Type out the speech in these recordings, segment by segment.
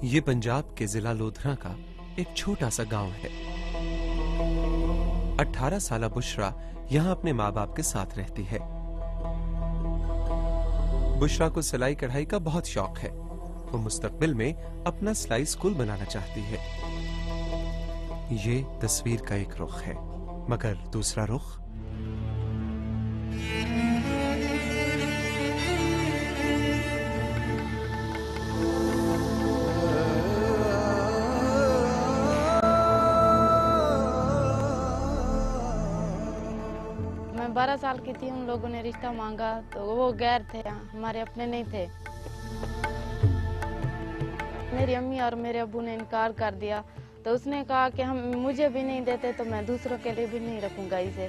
ये पंजाब के जिला लोधरा का एक छोटा सा गांव है। 18 साल बुशरा यहाँ अपने माँ बाप के साथ रहती है। बुशरा को सिलाई कढ़ाई का बहुत शौक है। वो मुस्तकबिल में अपना सिलाई स्कूल बनाना चाहती है। ये तस्वीर का एक रुख है, मगर दूसरा रुख मैं 12 साल की थी, उन लोगों ने रिश्ता मांगा तो वो गैर थे, हमारे अपने नहीं थे। मेरी अम्मी और मेरे अब्बू ने इनकार कर दिया, तो उसने कहा कि हम मुझे भी नहीं देते तो मैं दूसरों के लिए भी नहीं रखूंगा इसे।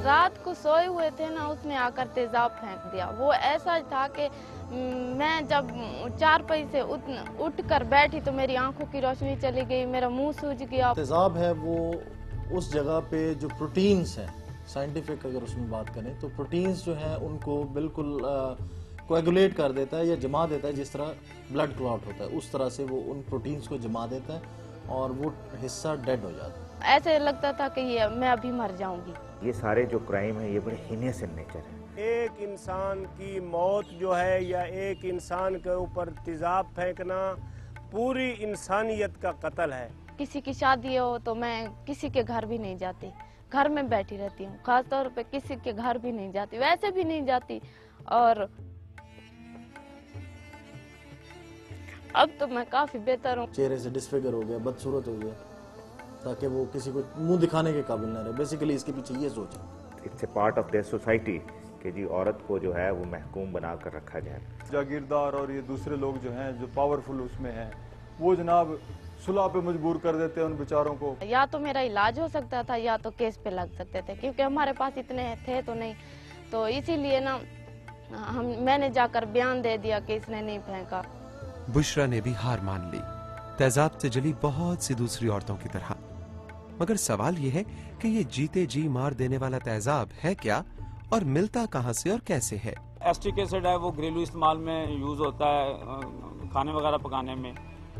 रात को सोए हुए थे ना, उसने आकर तेजाब फेंक दिया। वो ऐसा था कि मैं जब चारपाई से उठ कर बैठी तो मेरी आंखों की रोशनी चली गई, मेरा मुंह सूज गया। तेजाब है वो उस जगह पे जो प्रोटीन्स हैं, साइंटिफिक अगर उसमें बात करें तो प्रोटीन्स जो हैं उनको बिल्कुल कोएगुलेट कर देता है या जमा देता है। जिस तरह ब्लड क्लॉट होता है उस तरह से वो उन प्रोटीन्स को जमा देता है और वो हिस्सा डेड हो जाता है। ऐसे लगता था कि ये मैं अभी मर जाऊंगी। ये सारे जो क्राइम है ये बड़े हीनियस इन नेचर है। एक इंसान की मौत जो है या एक इंसान के ऊपर तेजाब फेंकना पूरी इंसानियत का कत्ल है। किसी की शादी हो तो मैं किसी के घर भी नहीं जाती, घर में बैठी रहती हूँ। खास तौर पे किसी के घर भी नहीं जाती, वैसे भी नहीं जाती। और अब तो मैं काफी बेहतर हूँ। चेहरे से डिसफिगर हो गया, बदसूरत हो गया, ताकि वो किसी को मुंह दिखाने के काबिल न रहे। बेसिकली इसके पीछे ये सोच है। It's a part of their society कि जी औरत को जो है वो महकूम बना कर रखा जाए। जागीरदार और ये दूसरे लोग जो हैं जो पावरफुल उसमें हैं, वो जनाब सुलह पे मजबूर कर देते हैं उन बेचारों को। या तो मेरा इलाज हो सकता था या तो केस पे लग सकते थे, क्योंकि हमारे पास इतने थे तो नहीं। तो इसीलिए ना मैंने जाकर बयान दे दिया कि इसने नहीं फेंका। बुशरा ने भी हार मान ली, तेजाब से जली बहुत सी दूसरी औरतों की तरह। मगर सवाल यह है कि ये जीते जी मार देने वाला तेजाब है क्या, और मिलता कहां से और कैसे है? एस्टिक एसिड है, वो घरेलू इस्तेमाल में यूज होता है, खाने वगैरह पकाने में।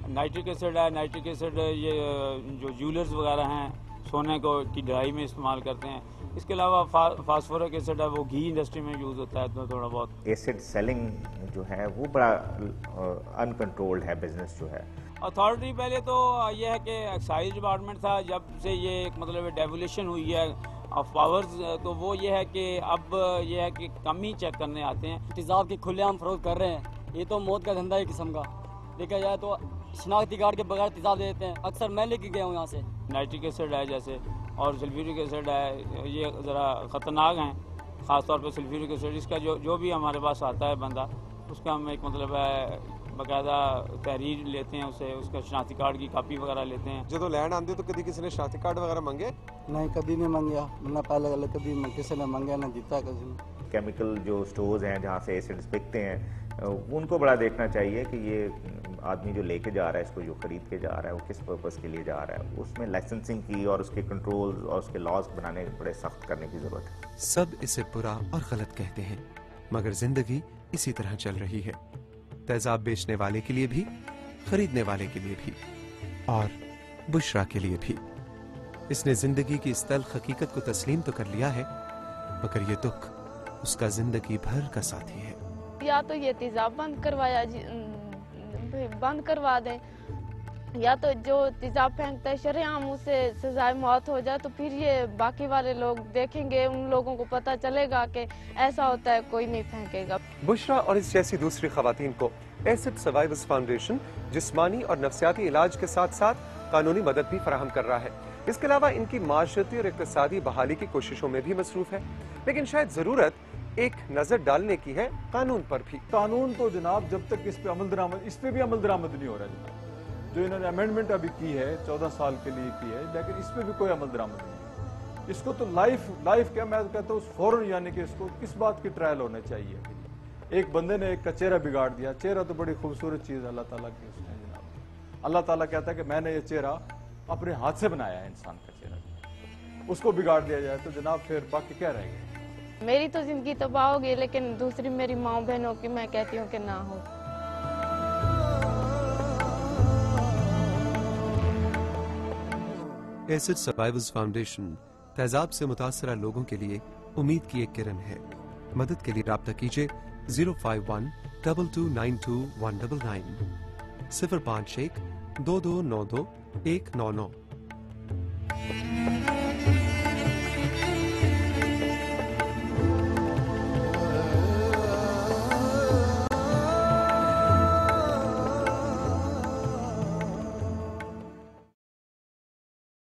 नाइट्रिक एसिड है, नाइट्रिक एसिड ये जो ज्वेलर्स वगैरह हैं सोने को की ढलाई में इस्तेमाल करते हैं। इसके अलावा फास्फोरिक एसिड है, वो घी इंडस्ट्री में यूज होता है तो थोड़ा बहुत। एसिड सेलिंग जो है वो बड़ा अनकंट्रोल्ड है बिजनेस जो है। अथॉरिटी पहले तो ये है कि एक्साइज डिपार्टमेंट था, जब से ये एक मतलब डेवोल्यूशन हुई है ऑफ पावर्स, तो वो ये है कि अब ये है कि कम ही चेक करने आते हैं। तेजाब की खुलेआम फरोख्त कर रहे हैं, ये तो मौत का धंधा है किस्म का। देखा जाए तो शनाख्ती कार्ड के बगैर तेजाब दे देते हैं। अक्सर मैं लेके गया हूँ यहाँ से। नाइट्रिक एसिड है जैसे, और सल्फ्यूरिक एसिड है, ये ज़रा ख़तरनाक हैं। ख़ासतौर पर सल्फ्यूरिक एसिड, इसका जो भी हमारे पास आता है बंदा, उसका हम एक मतलब है बाकायदा तहरीर लेते हैं, उसका शनाख्ती कार्ड की कापी वगैरह लेते हैं। जो लैंड आंदी तो कभी किसी ने शनाख्ती कार्ड वगैरह मांगे? नहीं, कभी नहीं मांगा। मैं पहले कभी किसी ने मांगा ना जीता किसी ने। केमिकल जो स्टोर्स हैं जहाँ से एसिड्स बिकते हैं, उनको बड़ा देखना चाहिए कि ये आदमी जो लेके जा रहा है, इसको जो खरीद के जा रहा है, वो किस पर्पस के लिए जा रहा है। उसमें लाइसेंसिंग की और उसके कंट्रोल्स और उसके लॉज बनाने बड़े सख्त करने की जरूरत है। सब इसे बुरा और गलत कहते हैं, मगर जिंदगी इसी तरह चल रही है। तेजाब बेचने वाले के लिए भी, खरीदने वाले के लिए भी, और बुशरा के लिए भी। इसने जिंदगी की इस तल्ख हकीकत को तस्लीम तो कर लिया है, मगर ये दुख उसका जिंदगी भर का साथी है। या तो ये तेजाब बंद करवा दें, या तो जो तेजाब फेंकता है शरेआम उसे सजाए मौत हो जाए, तो फिर ये बाकी वाले लोग देखेंगे, उन लोगों को पता चलेगा कि ऐसा होता है, कोई नहीं फेंकेगा। बुशरा और इस जैसी दूसरी खवातीन को एसिड सर्वाइवर्स फाउंडेशन जिस्मानी और नफ्सियाती इलाज के साथ साथ कानूनी मदद भी फराहम कर रहा है। इसके अलावा इनकी माशरती और इक्तिसादी बहाली की कोशिशों में भी मसरूफ है। लेकिन शायद जरूरत एक नजर डालने की है कानून पर भी। कानून तो जनाब जब तक इस पे अमल दरामद, इस पे भी अमल दरामद नहीं हो रहा जनाब। जो इन्होंने अमेंडमेंट अभी की है 14 साल के लिए की है, लेकिन इस पे भी कोई अमल दरामद नहीं है। इसको तो लाइफ क्या मैं कहता हूँ फौरन, यानी कि इसको किस बात की ट्रायल होना चाहिए। एक बंदे ने एक का चेहरा बिगाड़ दिया। चेहरा तो बड़ी खूबसूरत चीज़ अल्लाह ताला की उसने जनाब। अल्लाह ताला कहता है कि मैंने ये चेहरा अपने हाथ से बनाया है, इंसान का चेहरा, उसको बिगाड़ दिया जाए तो जनाब फिर बाकी क्या रहेगा। मेरी तो जिंदगी तबाह हो गई, लेकिन दूसरी मेरी माँ बहनों की मैं कहती हूँ कि ना हो। एसिड सर्वाइवर्स फाउंडेशन तेजाब से मुतासरा लोगों के लिए उम्मीद की एक किरण है। मदद के लिए राब्ता कीजिए 051-2292-199 051-2292-199।